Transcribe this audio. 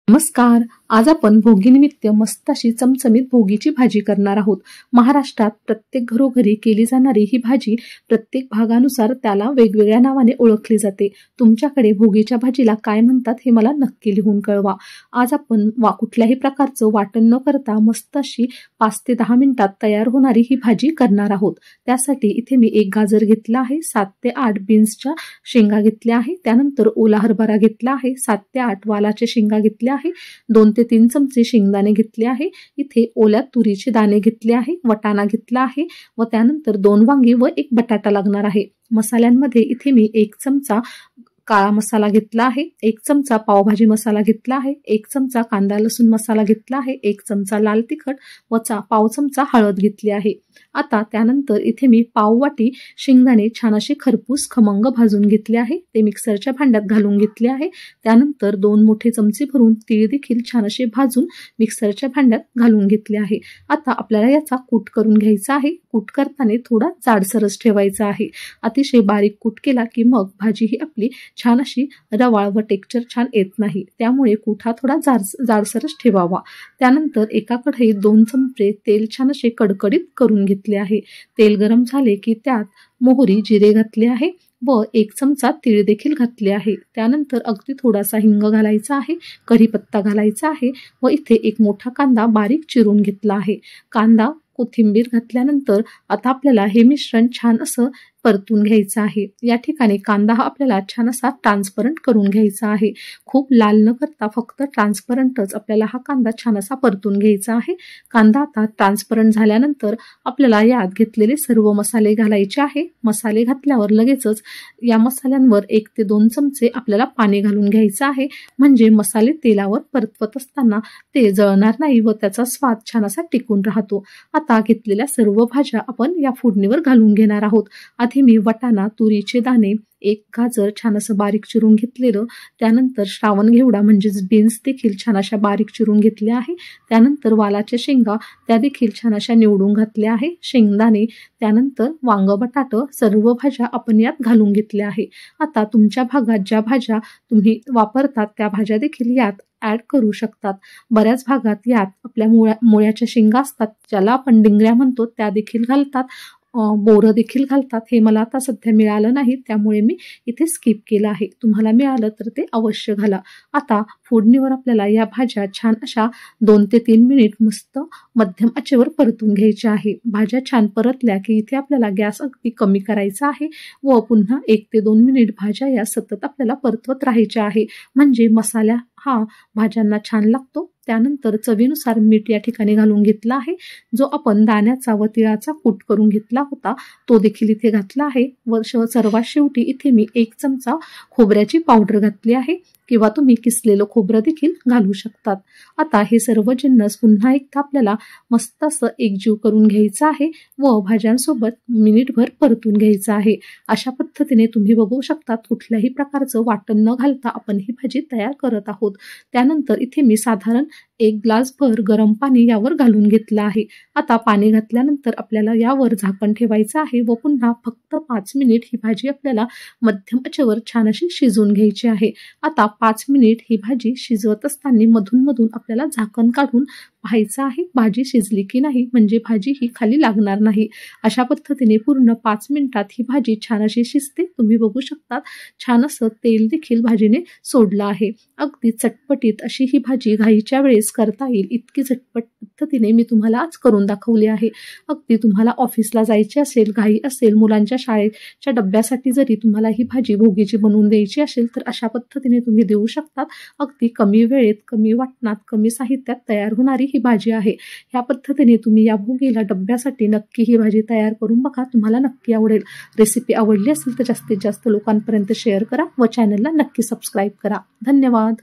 नमस्कार. आज आपण भोगीनिमित्त मस्त अशी चमचमीत भोगीची भाजी करणार आहोत. महाराष्ट्रात प्रत्येक घरोघरी केली जाणारी ही भाजी प्रत्येक भागानुसार त्याला वेगवेगळ्या नावाने ओळखली जाते. तुमच्याकडे भोगीच्या भाजीला काय म्हणतात हे मला नक्की लिहून कळवा. आज आपण कुठल्याही प्रकारचं वाटण न करता मस्त अशी 5 ते 10 मिनिटात तयार होणारी ही भाजी करणार आहोत. त्यासाठी इथे मी 1 गाजर घेतला आहे, 7 ते 8 बीन्सच्या शेंगा घेतल्या आहे, त्यानंतर ओला हरभरा घेतला आहे, 7 ते 8 वालाच्या शेंगा घेतल्या आहे, 2 ते 3 चमचे शेंगदाणे घेतले आहे, इथे ओल्या तुरीचे दाणे घेतले आहे, वटाणा घेतला आहे व त्यानंतर 2 वांगी व 1 बटाटा लागणार आहे. मसाल्यांमध्ये इथे मी 1 चमचा काळा मसाला घेतला आहे, 1 चमचा पावभाजी मसाला घेतला आहे, 1 चमचा कांदा लसूण मसाला घेतला आहे, 1 चमचा लाल तिखट व पाव चमचा हळद घेतली आहे. आता त्यानंतर इथे मी पाव वाटी शेंगदाणे छान असे खरपूस खमंग भाजून घेतले आहे, ते मिक्सरच्या भांड्यात घालून घेतले आहे. त्यानंतर 2 मोठे चमचे भरून तीळ देखील छान असे भाजून मिक्सरच्या भांड्यात घालून घेतले आहे. आता आपल्याला याचा कूट करून घ्यायचा आहे. कूट करताना थोडा जाडसरच ठेवायचा आहे. अतिशय बारीक कूट केला की मग भाजी ही आपली छान अशी रवाळ व टेक्स्चर छान येत नाही, त्यामुळे कूट हा थोडा जाडसरच ठेवावा. त्यानंतर एका कढईत 2 चमचे तेल छान असे कडकडीत करून घेतले आहे. तेल गरम झाले की त्यात मोहरी जिरे घातले आहे व 1 चमचा तीळ देखील घातले आहे. त्यानंतर अगदी थोडासा हिंग घालायचा आहे, कढीपत्ता घालायचा आहे व इथे 1 मोठा कांदा बारीक चिरून घेतला आहे. कांदा कोथिंबीर घातल्यानंतर आता आपल्याला हे मिश्रण छान असं परतून घ्यायचं आहे. या ठिकाणी कांदा हा आपल्याला छान असा ट्रान्सपरंट करून घ्यायचा आहे. खूप लाल न करता फक्त ट्रान्सपरंटच आपल्याला हा कांदा छान असा परतून घ्यायचा आहे. कांदा आता ट्रान्सपरंट झाल्यानंतर आपल्याला यात घेतलेले सर्व मसाले घालायचे आहे. मसाले घातल्यावर लगेचच या मसाल्यांवर 1 ते 2 चमचे आपल्याला पाणी घालून घ्यायचं आहे, म्हणजे मसाले तेलावर परतवत असताना ते जळणार नाही व त्याचा स्वाद छान असा टिकून राहतो. आता घेतलेल्या सर्व भाज्या आपण या फोडणीवर घालून घेणार आहोत. आधी मी वटाणा, तुरीचे दाणे, 1 गाजर छान असं बारीक चिरून घेतलेलं, त्यानंतर श्रावण घेवडा म्हणजेच बीन्स देखील छान अशा बारीक चिरून घेतल्या आहे. त्यानंतर वालाच्या शेंगा त्या देखील छान अशा निवडून घातल्या आहे. शेंगदाणे, त्यानंतर वांग, बटाट सर्व भाज्या आपण यात घालून घेतल्या आहे. आता तुमच्या भागात ज्या भाज्या तुम्ही वापरतात त्या भाज्या देखील यात ॲड करू शकतात. बऱ्याच भागात यात आपल्या मुळ्याच्या शेंगा असतात, ज्याला आपण डिंगऱ्या म्हणतो, त्या देखील घालतात, बोरं देखील घालतात. हे मला आता सध्या मिळालं नाही, त्यामुळे मी इथे स्किप केलं आहे. तुम्हाला मिळालं तर ते अवश्य घाला. आता फोडणीवर आपल्याला या भाज्या छान अशा 2 ते 3 मिनिट मस्त मध्यम आचेवर परतून घ्यायच्या आहे. भाज्या छान परतल्या की इथे आपल्याला गॅस अगदी कमी करायचा आहे व पुन्हा 1 ते 2 मिनिट भाज्या या सतत आपल्याला परतवत राहायच्या आहे, म्हणजे मसाला हा भाज्यांना छान लागतो. त्यानंतर चवीनुसार मीठ या ठिकाणी घालून घेतला आहे. जो आपण दाण्याचा व तिळाचा कूट करून घेतला होता तो देखील इथे घातला आहे व सर्वात शेवटी इथे मी 1 चमचा खोबऱ्याची पावडर घातली आहे, किंवा तुम्ही किसलेलं खोबरं देखील घालू शकतात. आता हे सर्व जिन्नस पुन्हा एकदा आपल्याला मस्त असं एकजीव करून घ्यायचं आहे व भाज्यांसोबत मिनिटभर परतून घ्यायचं आहे. अशा पद्धतीने तुम्ही बघू शकतात कुठल्याही प्रकारचं वाटण न घालता आपण ही भाजी तयार करत आहोत. त्यानंतर इथे मी साधारण 1 ग्लासभर गरम पाणी यावर घालून घेतलं आहे. आता पाणी घातल्यानंतर आपल्याला यावर झाकण ठेवायचं आहे व पुन्हा फक्त 5 मिनिट ही भाजी आपल्याला मध्यम आचेवर छान अशी शिजवून घ्यायची आहे. आता 5 मिनिट ही भाजी शिजवत असताना मधून आपल्याला झाकण काढून पाहायचं आहे भाजी शिजली की नाही, म्हणजे भाजी ही खाली लागणार नाही. अशा पद्धतीने पूर्ण 5 मिनिटात ही भाजी छान अशी शिजते. तुम्ही बघू शकतात छान असं तेल देखील भाजीने सोडलं आहे. अगदी चटपटीत अशी ही भाजी घाईच्या वेळेस करता येईल इतकी झटपट पद्धतीने मी तुम्हाला आज करून दाखवली आहे. अगदी तुम्हाला ऑफिसला जायचे असेल, घाई असेल, मुलांच्या शाळेच्या डब्यासाठी जरी तुम्हाला ही भाजी भोगीची बनवून द्यायची असेल तर अशा पद्धतीने तुम्ही देऊ शकतात. अगदी कमी वेळेत, कमी वाटणात, कमी साहित्यात तयार होणारी ही भाजी आहे. ह्या पद्धतीने तुम्ही या भोगीला डब्यासाठी नक्की ही भाजी तयार करून बघा, तुम्हाला नक्की आवडेल. रेसिपी आवडली असेल तर जास्तीत जास्त लोकांपर्यंत शेअर करा व चॅनलला नक्की सबस्क्राईब करा. धन्यवाद.